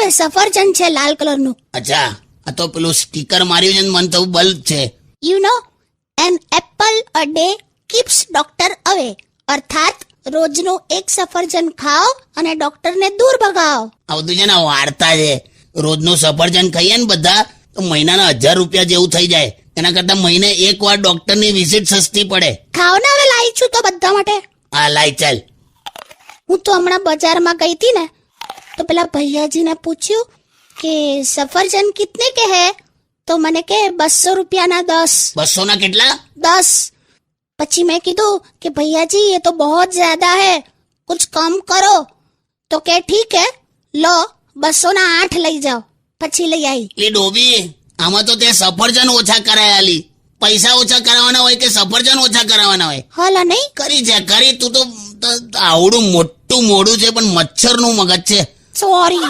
ને સફરજન છે લાલ કલરનું. અચ્છા, આ તો પેલું સ્ટીકર માર્યું છે ને મને તો બલ્બ છે. You know an apple a day keeps doctor અવે, અર્થાત રોજનું એક સફરજન ખાઓ અને ડોક્ટરને દૂર ભગાવો. આ બધું છે ને વાર્તા છે. રોજનું સફરજન ખાઈએ ને બધા તો મહિનાના 1000 રૂપિયા જેવું થઈ જાય. એના કરતા મહિને એક વાર ડોક્ટરની વિઝિટ સસ્તી પડે. ખાઓ ને, હવે લાવી છું તો બધા માટે. હા લાય ચાલ. હું તો હમણાં બજારમાં ગઈ હતી ને તો પેલા ભૈયાજીને પૂછ્યું કે સફરજન કિતને કે હે, તો મને કે 200 રૂપિયાના 10. 200 ના કેટલા? 10. પછી મેં કીધું કે ભૈયાજી ये तो बहुत ज्यादा है, कुछ कम करो. तो કે ઠીક હે, લો 200 ના 8 લઈ જાઓ. પછી લઈ આવી. લી ડોબી, આમાં તો તે સફરજન ઓછા કરાયા લી. પૈસા ઓછા કરાવવાના હોય કે સફરજન ઓછા કરાવવાના હોય? હલા નહીં કરી છે કરી. તું તો આવડું મોટું મોડું છે પણ મચ્છરનું મગજ છે. સોરી.